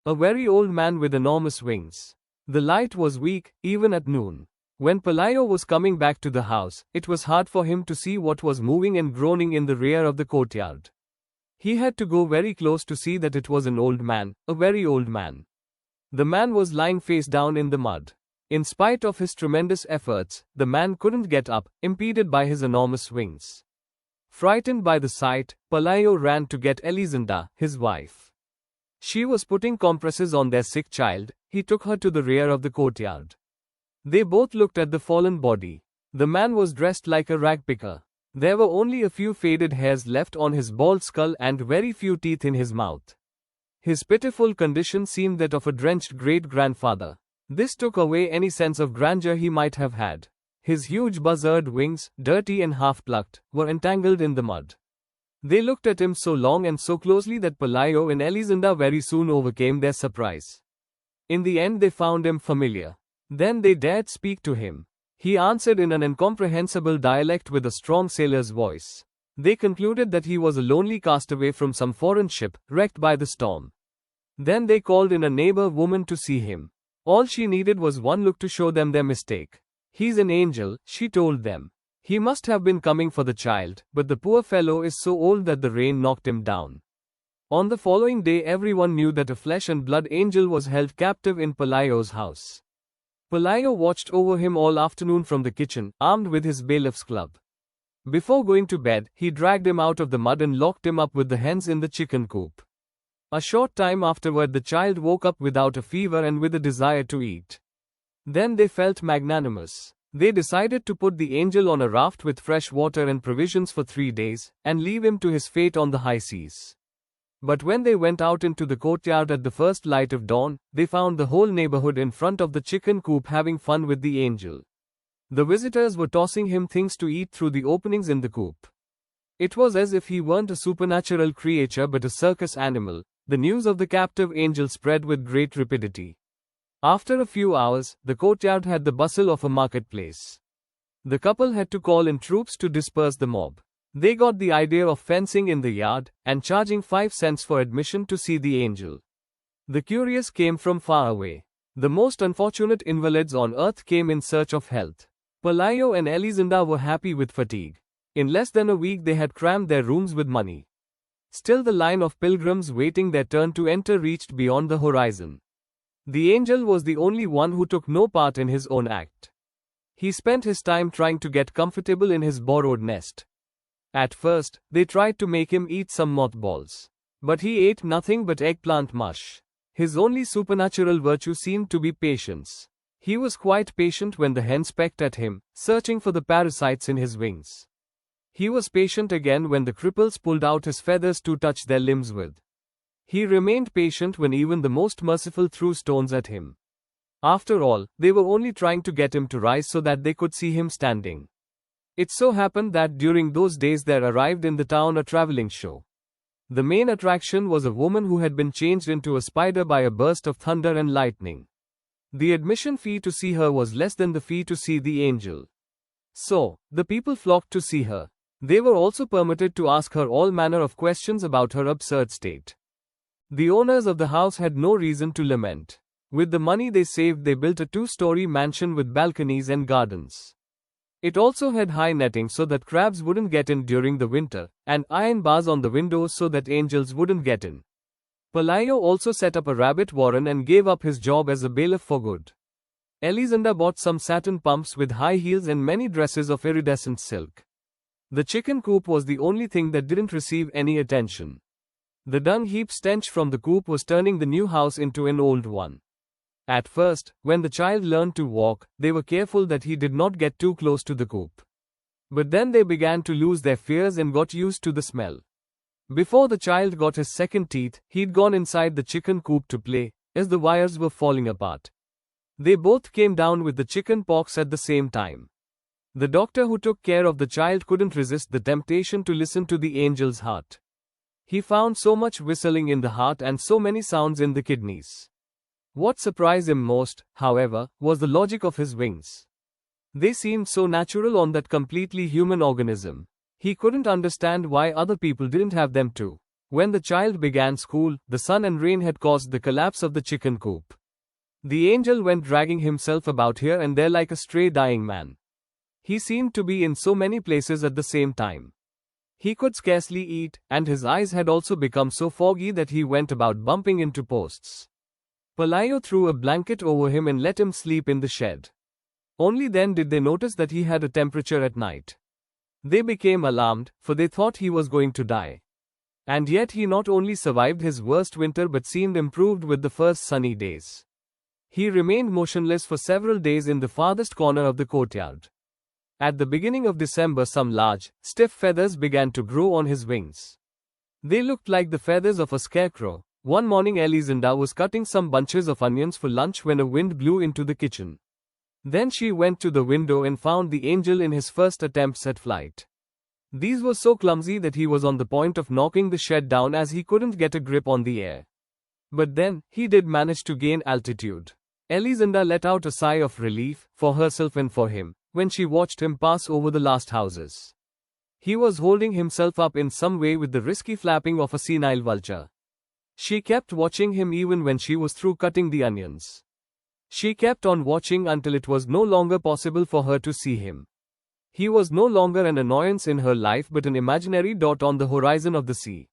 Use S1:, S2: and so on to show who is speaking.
S1: A very old man with enormous wings. The light was weak, even at noon. When Pelayo was coming back to the house, it was hard for him to see what was moving and groaning in the rear of the courtyard. He had to go very close to see that it was an old man, a very old man. The man was lying face down in the mud. In spite of his tremendous efforts, the man couldn't get up, impeded by his enormous wings. Frightened by the sight, Pelayo ran to get Elisinda, his wife. She was putting compresses on their sick child. He took her to the rear of the courtyard. They both looked at the fallen body. The man was dressed like a rag picker. There were only a few faded hairs left on his bald skull and very few teeth in his mouth. His pitiful condition seemed that of a drenched great-grandfather. This took away any sense of grandeur he might have had. His huge buzzard wings, dirty and half-plucked, were entangled in the mud. They looked at him so long and so closely that Pelayo and Elisinda very soon overcame their surprise. In the end they found him familiar. Then they dared speak to him. He answered in an incomprehensible dialect with a strong sailor's voice. They concluded that he was a lonely castaway from some foreign ship, wrecked by the storm. Then they called in a neighbor woman to see him. All she needed was one look to show them their mistake. "He's an angel," she told them. "He must have been coming for the child, but the poor fellow is so old that the rain knocked him down." On the following day everyone knew that a flesh and blood angel was held captive in Pelayo's house. Pelayo watched over him all afternoon from the kitchen, armed with his bailiff's club. Before going to bed, he dragged him out of the mud and locked him up with the hens in the chicken coop. A short time afterward the child woke up without a fever and with a desire to eat. Then they felt magnanimous. They decided to put the angel on a raft with fresh water and provisions for 3 days, and leave him to his fate on the high seas. But when they went out into the courtyard at the first light of dawn, they found the whole neighborhood in front of the chicken coop having fun with the angel. The visitors were tossing him things to eat through the openings in the coop. It was as if he weren't a supernatural creature but a circus animal. The news of the captive angel spread with great rapidity. After a few hours, the courtyard had the bustle of a marketplace. The couple had to call in troops to disperse the mob. They got the idea of fencing in the yard, and charging 5 cents for admission to see the angel. The curious came from far away. The most unfortunate invalids on earth came in search of health. Pelayo and Elisinda were happy with fatigue. In less than a week they had crammed their rooms with money. Still the line of pilgrims waiting their turn to enter reached beyond the horizon. The angel was the only one who took no part in his own act. He spent his time trying to get comfortable in his borrowed nest. At first, they tried to make him eat some mothballs. But he ate nothing but eggplant mush. His only supernatural virtue seemed to be patience. He was quite patient when the hens pecked at him, searching for the parasites in his wings. He was patient again when the cripples pulled out his feathers to touch their limbs with. He remained patient when even the most merciful threw stones at him. After all, they were only trying to get him to rise so that they could see him standing. It so happened that during those days there arrived in the town a traveling show. The main attraction was a woman who had been changed into a spider by a burst of thunder and lightning. The admission fee to see her was less than the fee to see the angel. So, the people flocked to see her. They were also permitted to ask her all manner of questions about her absurd state. The owners of the house had no reason to lament. With the money they saved they built a 2-story mansion with balconies and gardens. It also had high netting so that crabs wouldn't get in during the winter, and iron bars on the windows so that angels wouldn't get in. Pelayo also set up a rabbit warren and gave up his job as a bailiff for good. Elisinda bought some satin pumps with high heels and many dresses of iridescent silk. The chicken coop was the only thing that didn't receive any attention. The dung heap stench from the coop was turning the new house into an old one. At first, when the child learned to walk, they were careful that he did not get too close to the coop. But then they began to lose their fears and got used to the smell. Before the child got his second teeth, he'd gone inside the chicken coop to play, as the wires were falling apart. They both came down with the chicken pox at the same time. The doctor who took care of the child couldn't resist the temptation to listen to the angel's heart. He found so much whistling in the heart and so many sounds in the kidneys. What surprised him most, however, was the logic of his wings. They seemed so natural on that completely human organism. He couldn't understand why other people didn't have them too. When the child began school, the sun and rain had caused the collapse of the chicken coop. The angel went dragging himself about here and there like a stray dying man. He seemed to be in so many places at the same time. He could scarcely eat, and his eyes had also become so foggy that he went about bumping into posts. Pelayo threw a blanket over him and let him sleep in the shed. Only then did they notice that he had a temperature at night. They became alarmed, for they thought he was going to die. And yet he not only survived his worst winter but seemed improved with the first sunny days. He remained motionless for several days in the farthest corner of the courtyard. At the beginning of December, some large, stiff feathers began to grow on his wings. They looked like the feathers of a scarecrow. One morning Elisinda was cutting some bunches of onions for lunch when a wind blew into the kitchen. Then she went to the window and found the angel in his first attempts at flight. These were so clumsy that he was on the point of knocking the shed down as he couldn't get a grip on the air. But then, he did manage to gain altitude. Elisinda let out a sigh of relief, for herself and for him, when she watched him pass over the last houses. He was holding himself up in some way with the risky flapping of a senile vulture. She kept watching him even when she was through cutting the onions. She kept on watching until it was no longer possible for her to see him. He was no longer an annoyance in her life but an imaginary dot on the horizon of the sea.